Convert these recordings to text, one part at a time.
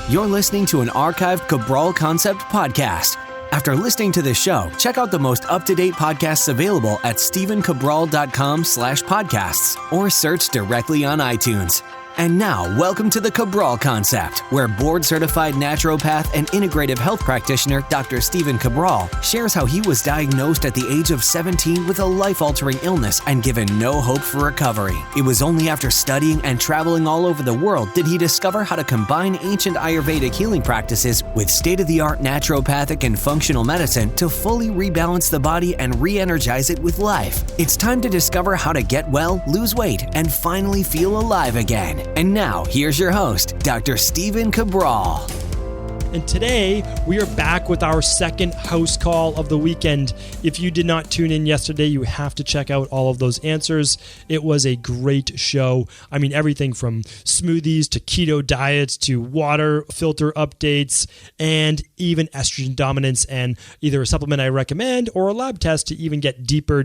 You're listening to an archived Cabral Concept podcast. After listening to this show, check out the most up-to-date podcasts available at stephencabral.com/podcasts or search directly on iTunes. And now, welcome to the Cabral Concept, where board-certified naturopath and integrative health practitioner Dr. Stephen Cabral shares how he was diagnosed at the age of 17 with a life-altering illness and given no hope for recovery. It was only after studying and traveling all over the world did he discover how to combine ancient Ayurvedic healing practices with state-of-the-art naturopathic and functional medicine to fully rebalance the body and re-energize it with life. It's time to discover how to get well, lose weight, and finally feel alive again. And now, here's your host, Dr. Stephen Cabral. And today, we are back with our second house call of the weekend. If you did not tune in yesterday, you have to check out all of those answers. It was a great show. I mean, everything from smoothies to keto diets to water filter updates and even estrogen dominance and either a supplement I recommend or a lab test to even get deeper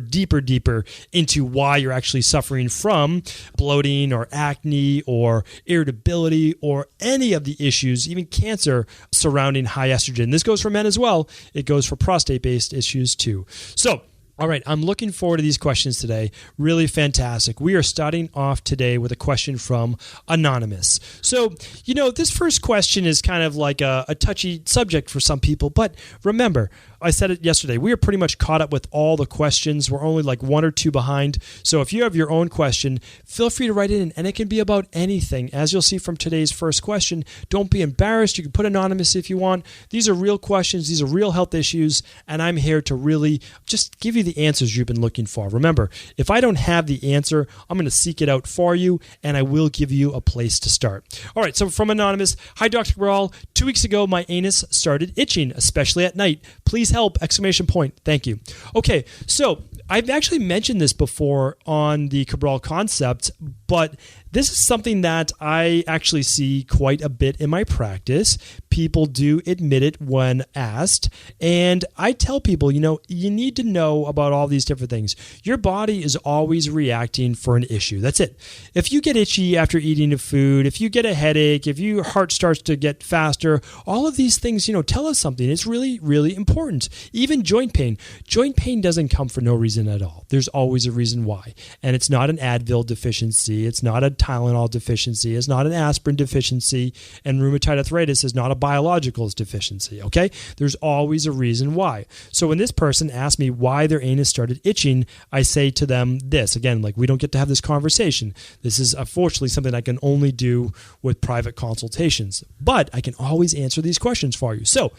into why you're actually suffering from bloating or acne or irritability or any of the issues, even cancer, surrounding high estrogen. This goes for men as well. It goes for prostate-based issues too. So, all right, I'm looking forward to these questions today. Really fantastic. We are starting off today with a question from Anonymous. So, this first question is kind of like a touchy subject for some people, but remember, I said it yesterday, we are pretty much caught up with all the questions. We're only like one or two behind. So if you have your own question, feel free to write it in, and it can be about anything. As you'll see from today's first question, don't be embarrassed. You can put anonymous if you want. These are real questions. These are real health issues, and I'm here to really just give you the answers you've been looking for. Remember, if I don't have the answer, I'm going to seek it out for you, and I will give you a place to start. All right, so from Anonymous, hi, Dr. Cabral. 2 weeks ago, my anus started itching, especially at night. Please help! Exclamation point. Thank you. Okay, so I've actually mentioned this before on the Cabral Concept, but this is something that I actually see quite a bit in my practice. People do admit it when asked. And I tell people, you need to know about all these different things. Your body is always reacting for an issue. That's it. If you get itchy after eating a food, if you get a headache, if your heart starts to get faster, all of these things, tell us something. It's really, really important. Even joint pain. Joint pain doesn't come for no reason at all. There's always a reason why. And it's not an Advil deficiency. It's not a Tylenol deficiency. It's not an aspirin deficiency. And rheumatoid arthritis is not a biologicals deficiency, okay? There's always a reason why. So when this person asks me why their anus started itching, I say to them this. Again, we don't get to have this conversation. This is unfortunately something I can only do with private consultations. But I can always answer these questions for you. So,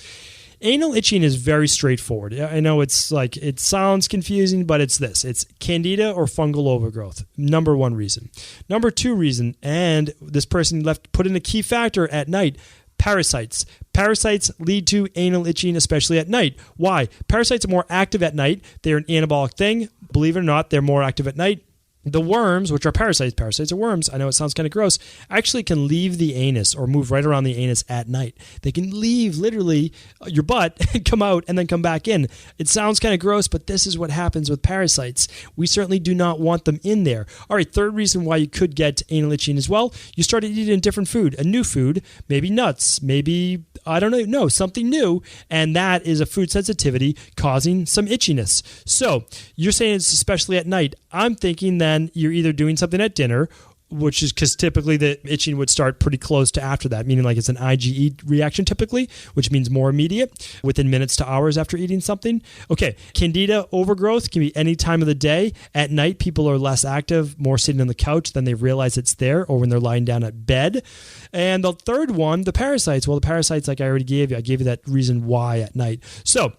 anal itching is very straightforward. I know it sounds confusing, but it's this. It's candida or fungal overgrowth. Number one reason. Number two reason, and this person put in a key factor at night, parasites. Parasites lead to anal itching, especially at night. Why? Parasites are more active at night. They're an anabolic thing. Believe it or not, they're more active at night. The worms, which are parasites are worms, I know it sounds kind of gross, actually can leave the anus or move right around the anus at night. They can leave literally your butt and come out and then come back in. It sounds kind of gross, but this is what happens with parasites. We certainly do not want them in there. All right, third reason why you could get anal itching as well, you started eating a different food, a new food, maybe nuts, maybe, I don't know, something new, and that is a food sensitivity causing some itchiness. So you're saying it's especially at night. I'm thinking that you're either doing something at dinner, which is because typically the itching would start pretty close to after that, meaning it's an IgE reaction typically, which means more immediate, within minutes to hours after eating something. Okay, candida overgrowth can be any time of the day. At night, people are less active, more sitting on the couch, then they realize it's there, or when they're lying down at bed. And the third one, the parasites. Well, the parasites, like I already gave you, I gave you that reason why at night. So,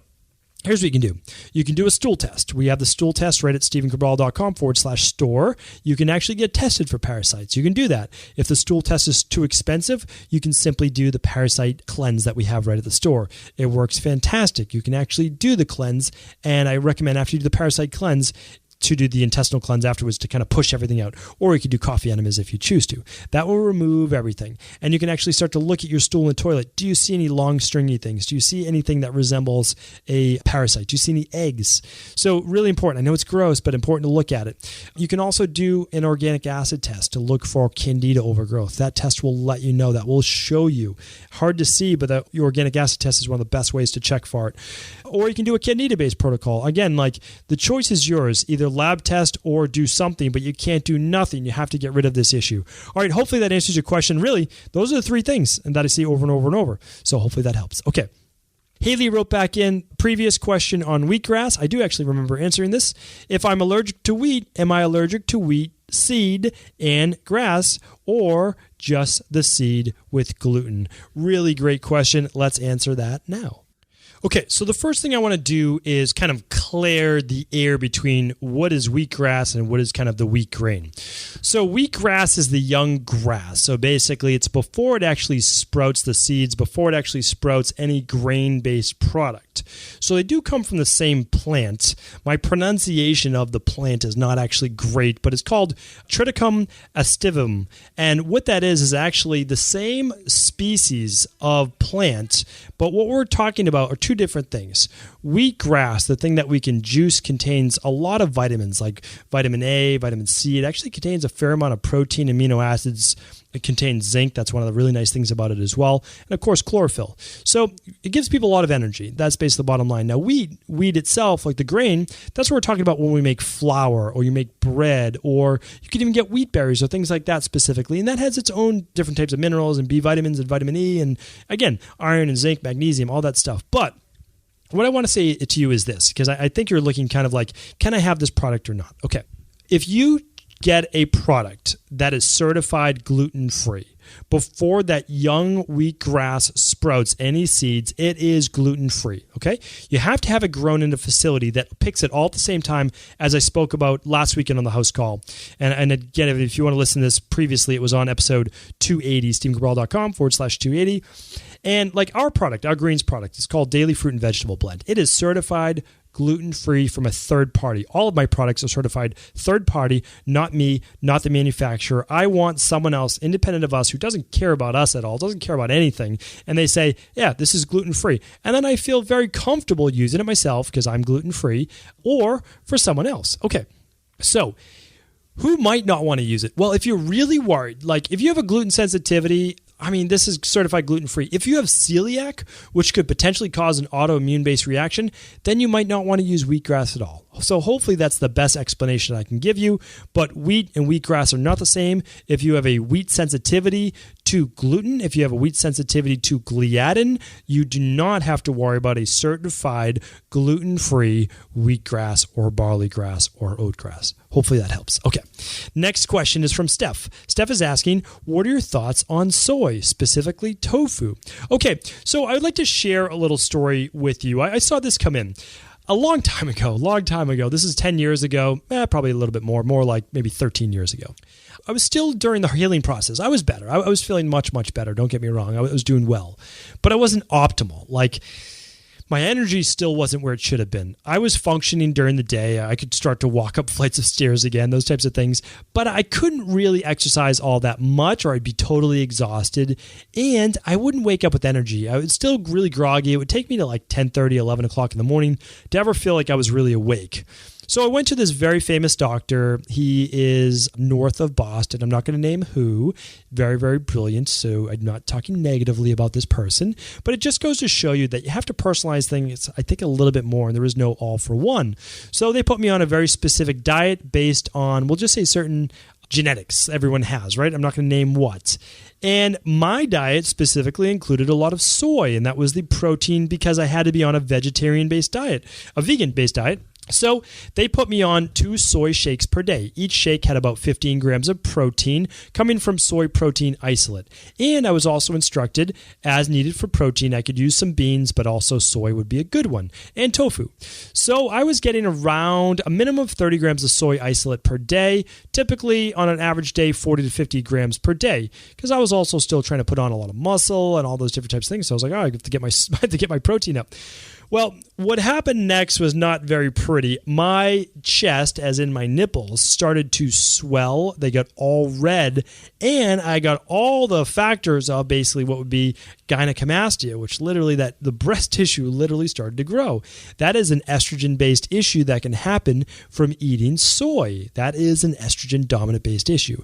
here's what you can do. You can do a stool test. We have the stool test right at stephencabral.com/store. You can actually get tested for parasites. You can do that. If the stool test is too expensive, you can simply do the parasite cleanse that we have right at the store. It works fantastic. You can actually do the cleanse, and I recommend after you do the parasite cleanse, to do the intestinal cleanse afterwards to kind of push everything out. Or you could do coffee enemas if you choose to. That will remove everything. And you can actually start to look at your stool and toilet. Do you see any long stringy things? Do you see anything that resembles a parasite? Do you see any eggs? So really important. I know it's gross, but important to look at it. You can also do an organic acid test to look for candida overgrowth. That test will let you know. That will show you. Hard to see, but your organic acid test is one of the best ways to check for it. Or you can do a candida-based protocol. Again, like the choice is yours. Either lab test or do something, but you can't do nothing. You have to get rid of this issue. All right, hopefully that answers your question. Really, those are the three things that I see over and over and over. So hopefully that helps. Okay. Haley wrote back in, previous question on wheatgrass. I do actually remember answering this. If I'm allergic to wheat, am I allergic to wheat seed and grass, or just the seed with gluten? Really great question. Let's answer that now. Okay, so the first thing I want to do is kind of clear the air between what is wheatgrass and what is kind of the wheat grain. So wheatgrass is the young grass. So basically it's before it actually sprouts the seeds, before it actually sprouts any grain-based product. So they do come from the same plant. My pronunciation of the plant is not actually great, but it's called Triticum aestivum. And what that is actually the same species of plant, but what we're talking about are two different things. Wheatgrass, the thing that we can juice, contains a lot of vitamins like vitamin A, vitamin C. It actually contains a fair amount of protein, amino acids. It contains zinc. That's one of the really nice things about it as well. And of course, chlorophyll. So it gives people a lot of energy. That's basically the bottom line. Now, wheat itself, like the grain, that's what we're talking about when we make flour or you make bread, or you can even get wheat berries or things like that specifically. And that has its own different types of minerals and B vitamins and vitamin E and, again, iron and zinc, magnesium, all that stuff. But what I want to say to you is this, because I think you're looking kind of like, can I have this product or not? Okay. If you get a product that is certified gluten-free, before that young wheatgrass sprouts any seeds, it is gluten-free, okay? You have to have it grown in a facility that picks it all at the same time, as I spoke about last weekend on the house call. And again, if you want to listen to this previously, it was on episode 280, stephencabral.com/280. And like our product, our greens product, it's called Daily Fruit and Vegetable Blend. It is certified gluten-free from a third party. All of my products are certified third party, not me, not the manufacturer. I want someone else independent of us who doesn't care about us at all, doesn't care about anything, and they say, yeah, this is gluten-free. And then I feel very comfortable using it myself because I'm gluten-free, or for someone else. Okay, so who might not want to use it? Well, if you're really worried, like if you have a gluten sensitivity, I mean, this is certified gluten-free. If you have celiac, which could potentially cause an autoimmune-based reaction, then you might not want to use wheatgrass at all. So hopefully that's the best explanation I can give you. But wheat and wheatgrass are not the same. If you have a wheat sensitivity to gluten, if you have a wheat sensitivity to gliadin, you do not have to worry about a certified gluten-free wheatgrass or barley grass or oatgrass. Hopefully that helps. Okay. Next question is from Stef. Stef is asking, what are your thoughts on soy, specifically tofu? Okay, so I would like to share a little story with you. I saw this come in a long time ago. This is 10 years ago, probably a little bit more like maybe 13 years ago. I was still during the healing process. I was better. I was feeling much, much better. Don't get me wrong. I was doing well, but I wasn't optimal. Like, my energy still wasn't where it should have been. I was functioning during the day. I could start to walk up flights of stairs again, those types of things. But I couldn't really exercise all that much, or I'd be totally exhausted. And I wouldn't wake up with energy. I was still really groggy. It would take me to like 10:30, 11 o'clock in the morning to ever feel like I was really awake. So I went to this very famous doctor. He is north of Boston. I'm not going to name who. Very, very brilliant. So I'm not talking negatively about this person. But it just goes to show you that you have to personalize things, I think, a little bit more. And there is no all for one. So they put me on a very specific diet based on, we'll just say certain genetics everyone has, right? I'm not going to name what. And my diet specifically included a lot of soy. And that was the protein because I had to be on a vegetarian-based diet, a vegan-based diet. So they put me on 2 soy shakes per day. Each shake had about 15 grams of protein coming from soy protein isolate. And I was also instructed, as needed for protein, I could use some beans, but also soy would be a good one, and tofu. So I was getting around a minimum of 30 grams of soy isolate per day, typically on an average day, 40 to 50 grams per day, because I was also still trying to put on a lot of muscle and all those different types of things. So I was like, I have to get my protein up. Well, what happened next was not very pretty. My chest, as in my nipples, started to swell. They got all red, and I got all the factors of basically what would be gynecomastia, which literally the breast tissue literally started to grow. That is an estrogen-based issue that can happen from eating soy. That is an estrogen-dominant-based issue.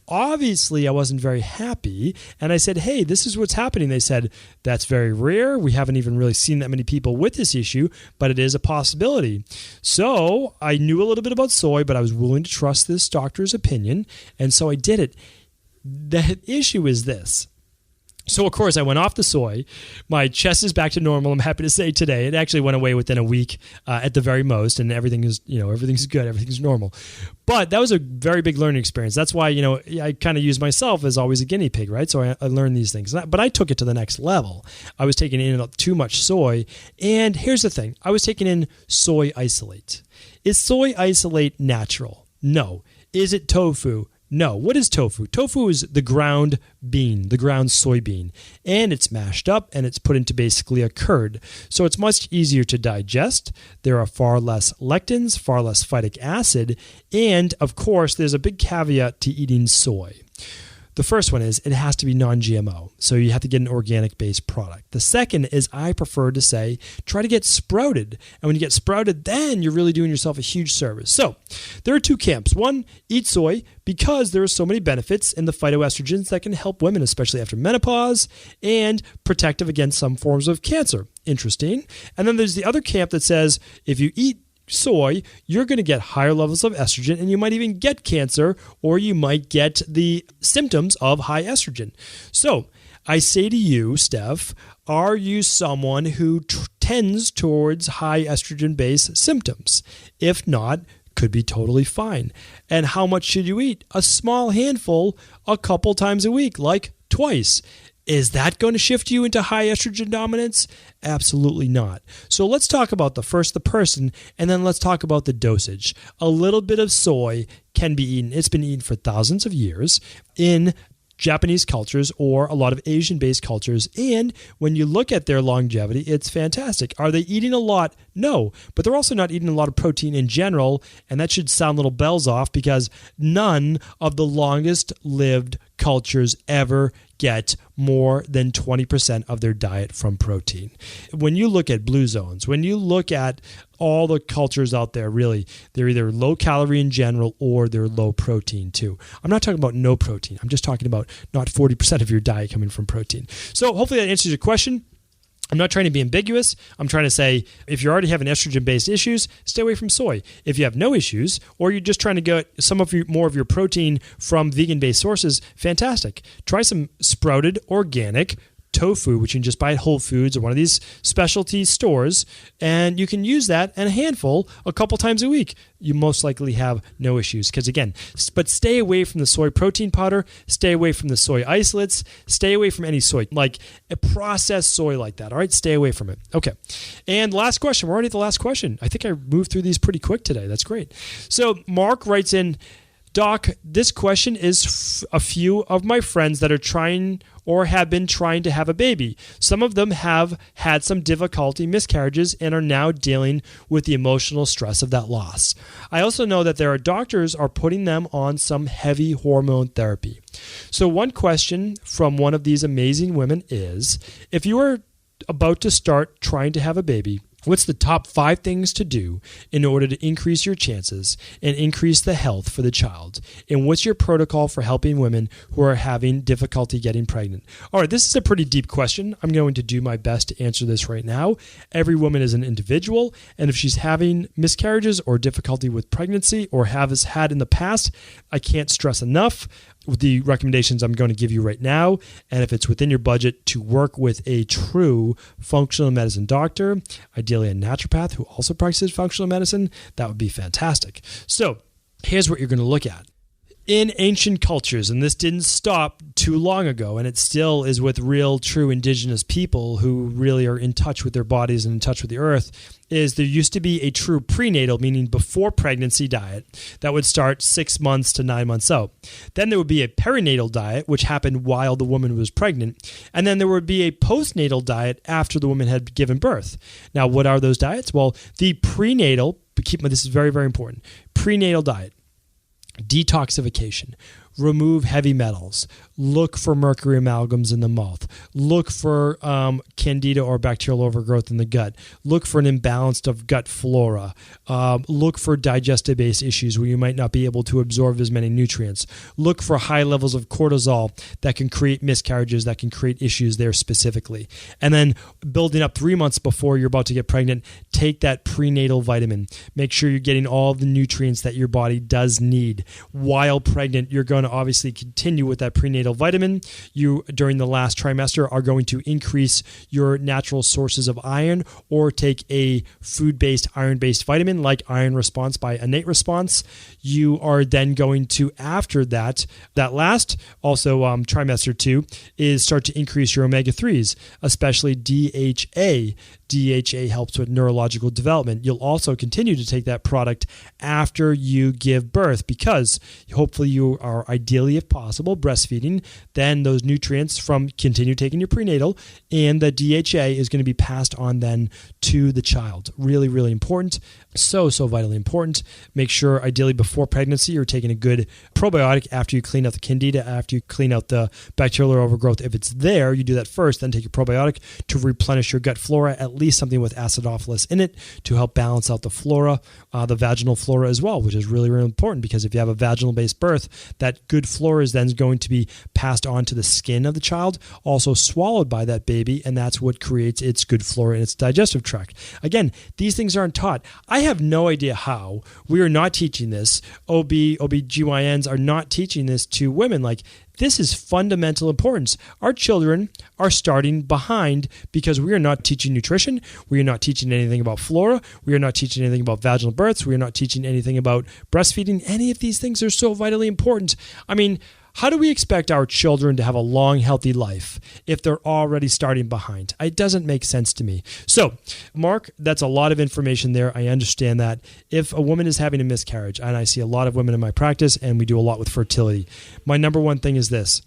Obviously, I wasn't very happy, and I said, hey, this is what's happening. They said, that's very rare. We haven't even really seen that many people with this issue, but it is a possibility. So I knew a little bit about soy, but I was willing to trust this doctor's opinion, and so I did it. The issue is this. So, of course, I went off the soy. My chest is back to normal, I'm happy to say today. It actually went away within a week at the very most, and everything's good, everything's normal. But that was a very big learning experience. That's why, I kind of use myself as always a guinea pig, right? So I learned these things. But I took it to the next level. I was taking in too much soy. And here's the thing. I was taking in soy isolate. Is soy isolate natural? No. Is it tofu? No. What is tofu? Tofu is the ground bean, the ground soybean, and it's mashed up and it's put into basically a curd. So it's much easier to digest. There are far less lectins, far less phytic acid, and of course, there's a big caveat to eating soy. The first one is it has to be non-GMO, so you have to get an organic-based product. The second is I prefer to say try to get sprouted, and when you get sprouted, then you're really doing yourself a huge service. So there are two camps. One, eat soy because there are so many benefits in the phytoestrogens that can help women, especially after menopause, and protective against some forms of cancer. Interesting. And then there's the other camp that says if you eat soy, you're going to get higher levels of estrogen, and you might even get cancer, or you might get the symptoms of high estrogen. So I say to you, Stef, are you someone who tends towards high estrogen-based symptoms? If not, could be totally fine. And how much should you eat? A small handful a couple times a week, like twice. Is that going to shift you into high estrogen dominance? Absolutely not. So let's talk about the person, and then let's talk about the dosage. A little bit of soy can be eaten. It's been eaten for thousands of years in Japanese cultures or a lot of Asian-based cultures. And when you look at their longevity, it's fantastic. Are they eating a lot? No, but they're also not eating a lot of protein in general. And that should sound little bells off because none of the longest lived cultures ever get more than 20% of their diet from protein. When you look at blue zones, when you look at all the cultures out there, really, they're either low calorie in general or they're low protein too. I'm not talking about no protein. I'm just talking about not 40% of your diet coming from protein. So hopefully that answers your question. I'm not trying to be ambiguous. I'm trying to say if you're already having estrogen-based issues, stay away from soy. If you have no issues, or you're just trying to get more of your protein from vegan-based sources, fantastic. Try some sprouted organic tofu, which you can just buy at Whole Foods or one of these specialty stores, and you can use that and a handful a couple times a week. You most likely have no issues but stay away from the soy protein powder, stay away from the soy isolates, stay away from any soy, like a processed soy like that, all right? Stay away from it. Okay. And last question. We're already at the last question. I think I moved through these pretty quick today. That's great. So Mark writes in, Doc, this question is a few of my friends that are trying or have been trying to have a baby. Some of them have had some difficulty, miscarriages, and are now dealing with the emotional stress of that loss. I also know that there are doctors are putting them on some heavy hormone therapy. So one question from one of these amazing women is, if you are about to start trying to have a baby, what's the top 5 things to do in order to increase your chances and increase the health for the child? And what's your protocol for helping women who are having difficulty getting pregnant? All right, this is a pretty deep question. I'm going to do my best to answer this right now. Every woman is an individual, and if she's having miscarriages or difficulty with pregnancy or has had in the past, I can't stress enough with the recommendations I'm going to give you right now, and if it's within your budget, to work with a true functional medicine doctor, ideally a naturopath who also practices functional medicine, that would be fantastic. So here's what you're going to look at. In ancient cultures, and this didn't stop too long ago, and it still is with real, true indigenous people who really are in touch with their bodies and in touch with the earth, is there used to be a true prenatal, meaning before pregnancy diet, that would start 6 months to 9 months out. Then there would be a perinatal diet, which happened while the woman was pregnant. And then there would be a postnatal diet after the woman had given birth. Now, what are those diets? Well, the prenatal, this is very, very important, prenatal diet, detoxification, remove heavy metals, look for mercury amalgams in the mouth, look for candida or bacterial overgrowth in the gut, look for an imbalance of gut flora, look for digestive-based issues where you might not be able to absorb as many nutrients, look for high levels of cortisol that can create miscarriages, that can create issues there specifically. And then building up 3 months before you're about to get pregnant, take that prenatal vitamin. Make sure you're getting all the nutrients that your body does need. While pregnant, you're going to obviously continue with that prenatal vitamin. You, during the last trimester, are going to increase your natural sources of iron or take a food-based, iron-based vitamin like Iron Response by Innate Response. You are then going to, after that last also trimester 2, is start to increase your omega-3s, especially DHA. DHA helps with neurological development. You'll also continue to take that product after you give birth because hopefully you are ideally, if possible, breastfeeding. Then those nutrients from continue taking your prenatal and the DHA is going to be passed on then to the child. Really, really important. So vitally important. Make sure ideally before pregnancy you're taking a good probiotic after you clean out the candida, after you clean out the bacterial overgrowth. If it's there, you do that first, then take your probiotic to replenish your gut flora, at least something with acidophilus in it to help balance out the flora, the vaginal flora as well, which is really, really important because if you have a vaginal-based birth, that good flora is then going to be passed on to the skin of the child, also swallowed by that baby, and that's what creates its good flora in its digestive tract. Again, these things aren't taught. I have no idea how. We are not teaching this. OB-GYNs are not teaching this to women. Like, this is fundamental importance. Our children are starting behind because we are not teaching nutrition. We are not teaching anything about flora. We are not teaching anything about vaginal births. We are not teaching anything about breastfeeding. Any of these things are so vitally important. I mean, how do we expect our children to have a long, healthy life if they're already starting behind? It doesn't make sense to me. So, Mark, that's a lot of information there. I understand that. If a woman is having a miscarriage, and I see a lot of women in my practice, and we do a lot with fertility, my number one thing is this.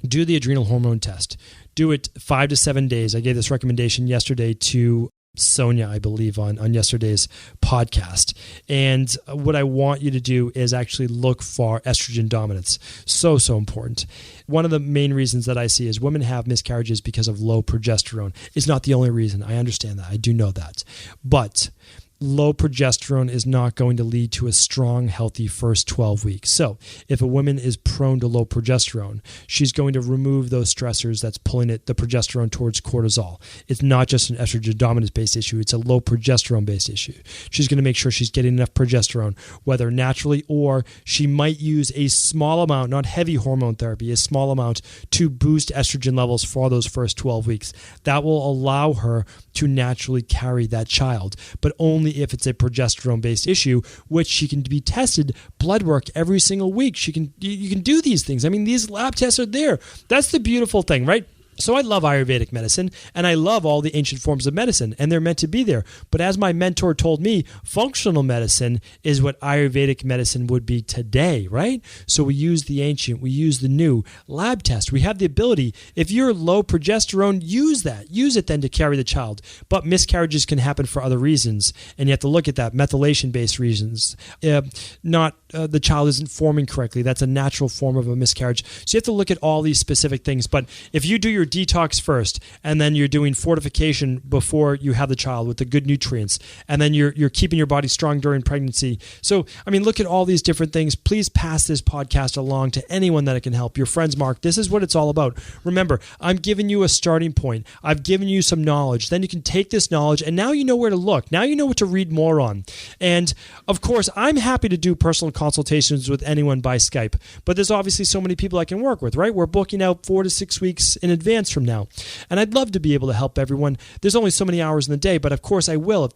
Do the adrenal hormone test. Do it 5 to 7 days. I gave this recommendation yesterday to Sonia, I believe, on yesterday's podcast. And what I want you to do is actually look for estrogen dominance. So important. One of the main reasons that I see is women have miscarriages because of low progesterone. It's not the only reason. I understand that. I do know that. But low progesterone is not going to lead to a strong, healthy first 12 weeks. So if a woman is prone to low progesterone, she's going to remove those stressors that's pulling the progesterone towards cortisol. It's not just an estrogen dominance-based issue. It's a low progesterone-based issue. She's going to make sure she's getting enough progesterone, whether naturally or she might use a small amount, not heavy hormone therapy, a small amount to boost estrogen levels for those first 12 weeks. That will allow her to naturally carry that child, but only if it's a progesterone-based issue, which she can be tested, blood work every single week. You can do these things. I mean, these lab tests are there. That's the beautiful thing, right? So I love Ayurvedic medicine, and I love all the ancient forms of medicine, and they're meant to be there. But as my mentor told me, functional medicine is what Ayurvedic medicine would be today, right? So we use the ancient, we use the new. Lab test, we have the ability. If you're low progesterone, use that. Use it then to carry the child. But miscarriages can happen for other reasons, and you have to look at that, methylation-based reasons. The child isn't forming correctly. That's a natural form of a miscarriage. So you have to look at all these specific things. But if you do your detox first, and then you're doing fortification before you have the child with the good nutrients, and then you're keeping your body strong during pregnancy. So, I mean, look at all these different things. Please pass this podcast along to anyone that it can help. Your friends, Mark, this is what it's all about. Remember, I'm giving you a starting point. I've given you some knowledge. Then you can take this knowledge, and now you know where to look. Now you know what to read more on. And, of course, I'm happy to do personal consultations with anyone by Skype, but there's obviously so many people I can work with, right? We're booking out 4 to 6 weeks in advance. advance from now. And I'd love to be able to help everyone. There's only so many hours in the day, but of course I will.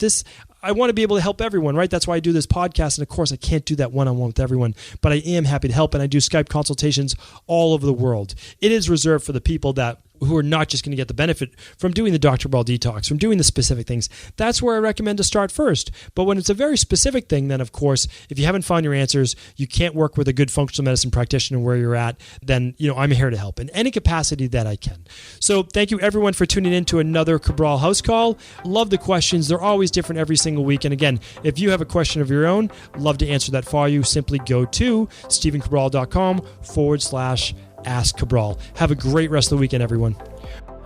I want to be able to help everyone, right? That's why I do this podcast. And of course, I can't do that one-on-one with everyone, but I am happy to help. And I do Skype consultations all over the world. It is reserved for the people who are not just going to get the benefit from doing the Dr. Cabral detox, from doing the specific things. That's where I recommend to start first. But when it's a very specific thing, then of course, if you haven't found your answers, you can't work with a good functional medicine practitioner where you're at, then I'm here to help in any capacity that I can. So thank you everyone for tuning in to another Cabral House Call. Love the questions. They're always different every single week. And again, if you have a question of your own, love to answer that for you. Simply go to stevencabral.com/Ask Cabral. Have a great rest of the weekend, everyone.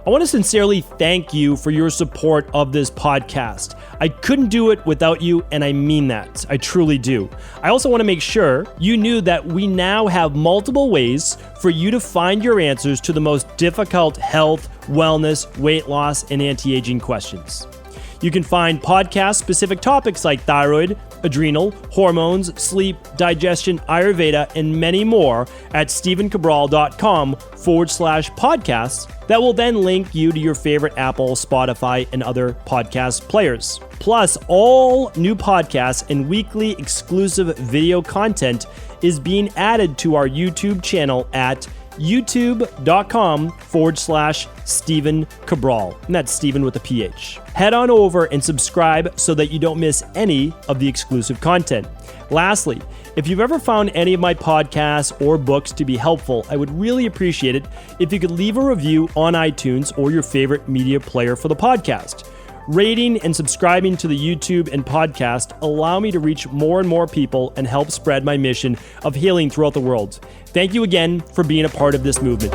I want to sincerely thank you for your support of this podcast. I couldn't do it without you, and I mean that. I truly do. I also want to make sure you knew that we now have multiple ways for you to find your answers to the most difficult health, wellness, weight loss, and anti-aging questions. You can find podcast-specific topics like thyroid, adrenal, hormones, sleep, digestion, Ayurveda, and many more at stevencabral.com/podcasts that will then link you to your favorite Apple, Spotify, and other podcast players. Plus, all new podcasts and weekly exclusive video content is being added to our YouTube channel at youtube.com/Stephen Cabral. And that's Stephen with a PH. Head on over and subscribe so that you don't miss any of the exclusive content. Lastly, if you've ever found any of my podcasts or books to be helpful, I would really appreciate it if you could leave a review on iTunes or your favorite media player for the podcast. Rating and subscribing to the YouTube and podcast allow me to reach more and more people and help spread my mission of healing throughout the world. Thank you again for being a part of this movement.